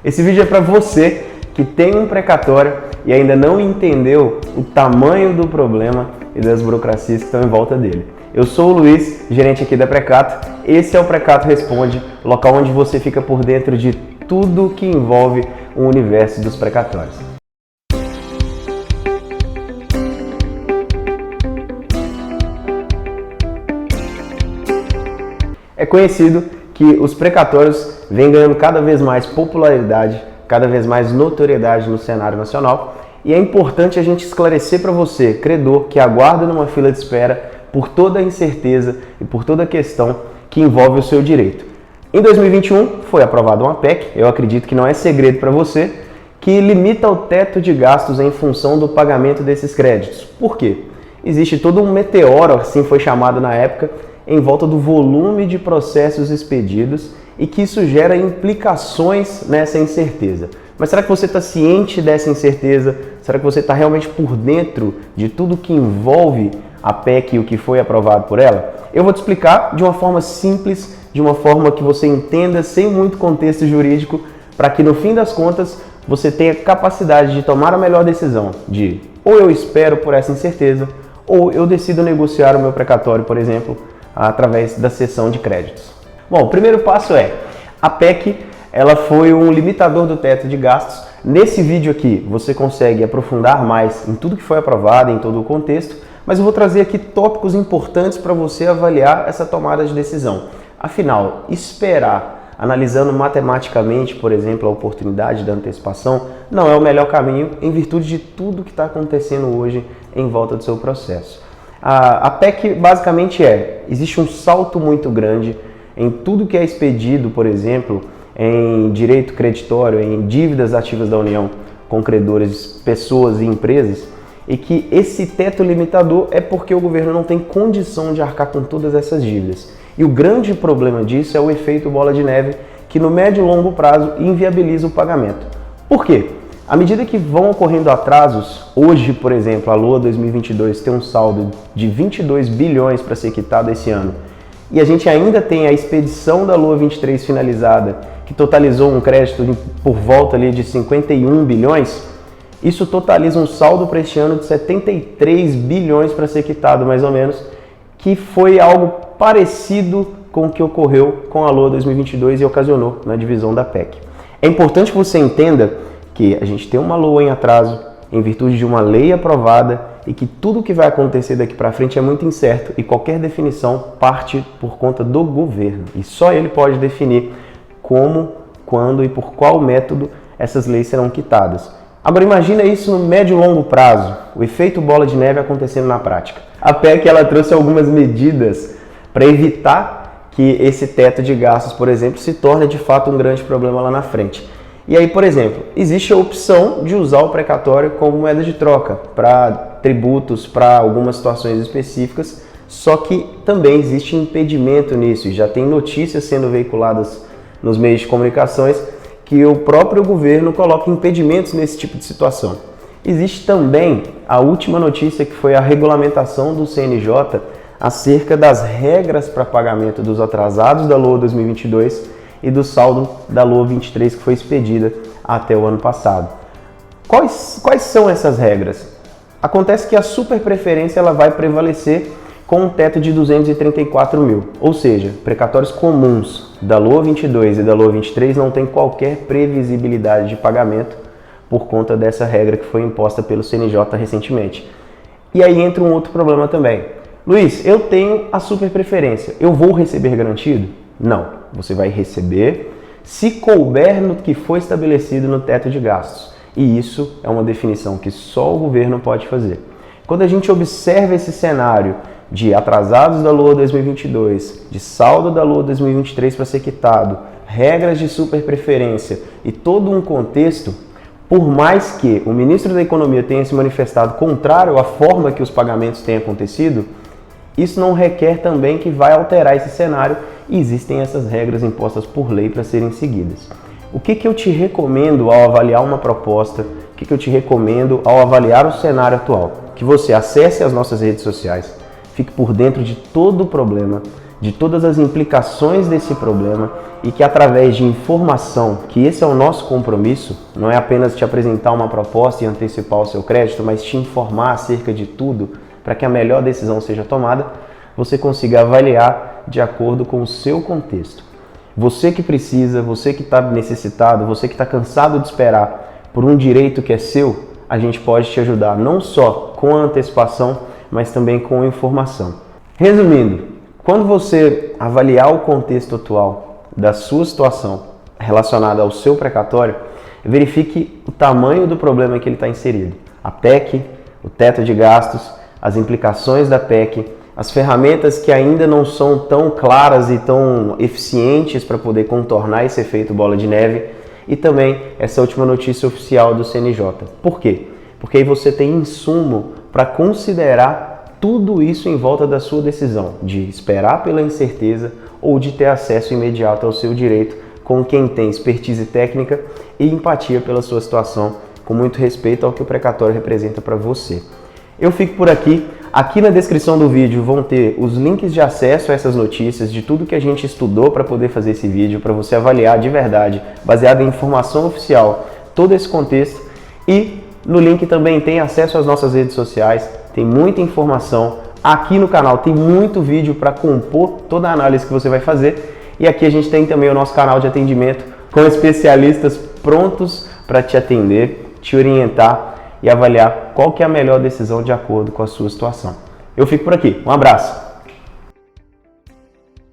Esse vídeo é para você que tem um precatório e ainda não entendeu o tamanho do problema e das burocracias que estão em volta dele. Eu sou o Luiz, gerente aqui da Precato. Esse é o Precato Responde, local onde você fica por dentro de tudo que envolve o universo dos precatórios. É conhecido que os precatórios vêm ganhando cada vez mais popularidade, cada vez mais notoriedade no cenário nacional, e é importante a gente esclarecer para você, credor, que aguarda numa fila de espera por toda a incerteza e por toda a questão que envolve o seu direito. Em 2021 foi aprovada uma PEC, eu acredito que não é segredo para você, que limita o teto de gastos em função do pagamento desses créditos. Por quê? Existe todo um meteoro, assim foi chamado na época, em volta do volume de processos expedidos e que isso gera implicações nessa incerteza. Mas será que você está ciente dessa incerteza? Será que você está realmente por dentro de tudo que envolve a PEC e o que foi aprovado por ela? Eu vou te explicar de uma forma simples, de uma forma que você entenda sem muito contexto jurídico, para que no fim das contas você tenha capacidade de tomar a melhor decisão de ou eu espero por essa incerteza ou eu decido negociar o meu precatório, por exemplo, através da cessão de créditos. Bom, o primeiro passo é, a PEC ela foi um limitador do teto de gastos. Nesse vídeo aqui você consegue aprofundar mais em tudo que foi aprovado, em todo o contexto, mas eu vou trazer aqui tópicos importantes para você avaliar essa tomada de decisão. Afinal, esperar, analisando matematicamente, por exemplo, a oportunidade da antecipação, não é o melhor caminho em virtude de tudo que está acontecendo hoje em volta do seu processo. A PEC basicamente existe um salto muito grande em tudo que é expedido, por exemplo, em direito creditório, em dívidas ativas da União com credores, pessoas e empresas, e que esse teto limitador é porque o governo não tem condição de arcar com todas essas dívidas. E o grande problema disso é o efeito bola de neve, que no médio e longo prazo inviabiliza o pagamento. Por quê? À medida que vão ocorrendo atrasos, hoje, por exemplo, a LOA 2022 tem um saldo de 22 bilhões para ser quitado esse ano, e a gente ainda tem a expedição da LOA 23 finalizada, que totalizou um crédito por volta ali de 51 bilhões, isso totaliza um saldo para este ano de 73 bilhões para ser quitado, mais ou menos, que foi algo parecido com o que ocorreu com a LOA 2022 e ocasionou na divisão da PEC. É importante que você entenda que a gente tem uma LOA em atraso, em virtude de uma lei aprovada, e que tudo que vai acontecer daqui para frente é muito incerto e qualquer definição parte por conta do governo. E só ele pode definir como, quando e por qual método essas leis serão quitadas. Agora imagina isso no médio e longo prazo, o efeito bola de neve acontecendo na prática. A PEC ela trouxe algumas medidas para evitar que esse teto de gastos, por exemplo, se torne de fato um grande problema lá na frente. E aí, por exemplo, existe a opção de usar o precatório como moeda de troca para tributos, para algumas situações específicas, só que também existe impedimento nisso, e já tem notícias sendo veiculadas nos meios de comunicações que o próprio governo coloca impedimentos nesse tipo de situação. Existe também a última notícia, que foi a regulamentação do CNJ acerca das regras para pagamento dos atrasados da LOA 2022 e do saldo da LOA 23 que foi expedida até o ano passado. Quais são essas regras? Acontece que a superpreferência ela vai prevalecer com um teto de 234 mil, ou seja, precatórios comuns da LOA 22 e da LOA 23 não tem qualquer previsibilidade de pagamento por conta dessa regra que foi imposta pelo CNJ recentemente. E aí entra um outro problema também. Luiz, eu tenho a superpreferência, eu vou receber garantido? Não, você vai receber se couber no que foi estabelecido no teto de gastos. E isso é uma definição que só o governo pode fazer. Quando a gente observa esse cenário de atrasados da LOA 2022, de saldo da LOA 2023 para ser quitado, regras de superpreferência e todo um contexto, por mais que o ministro da Economia tenha se manifestado contrário à forma que os pagamentos têm acontecido, isso não requer também que vai alterar esse cenário e existem essas regras impostas por lei para serem seguidas. O que eu te recomendo ao avaliar uma proposta, o que eu te recomendo ao avaliar o cenário atual? Que você acesse as nossas redes sociais, fique por dentro de todo o problema, de todas as implicações desse problema e que através de informação, que esse é o nosso compromisso, não é apenas te apresentar uma proposta e antecipar o seu crédito, mas te informar acerca de tudo para que a melhor decisão seja tomada, você consiga avaliar de acordo com o seu contexto. Você que precisa, você que está necessitado, você que está cansado de esperar por um direito que é seu, a gente pode te ajudar não só com a antecipação, mas também com a informação. Resumindo, quando você avaliar o contexto atual da sua situação relacionada ao seu precatório, verifique o tamanho do problema que ele está inserido. A PEC, o teto de gastos, as implicações da PEC, as ferramentas que ainda não são tão claras e tão eficientes para poder contornar esse efeito bola de neve e também essa última notícia oficial do CNJ. Por quê? Porque aí você tem insumo para considerar tudo isso em volta da sua decisão, de esperar pela incerteza ou de ter acesso imediato ao seu direito com quem tem expertise técnica e empatia pela sua situação, com muito respeito ao que o precatório representa para você. Eu fico por aqui. Aqui na descrição do vídeo vão ter os links de acesso a essas notícias, de tudo que a gente estudou para poder fazer esse vídeo, para você avaliar de verdade, baseado em informação oficial, todo esse contexto. E no link também tem acesso às nossas redes sociais, tem muita informação. Aqui no canal tem muito vídeo para compor toda a análise que você vai fazer. E aqui a gente tem também o nosso canal de atendimento com especialistas prontos para te atender, te orientar e avaliar qual que é a melhor decisão de acordo com a sua situação. Eu fico por aqui. Um abraço!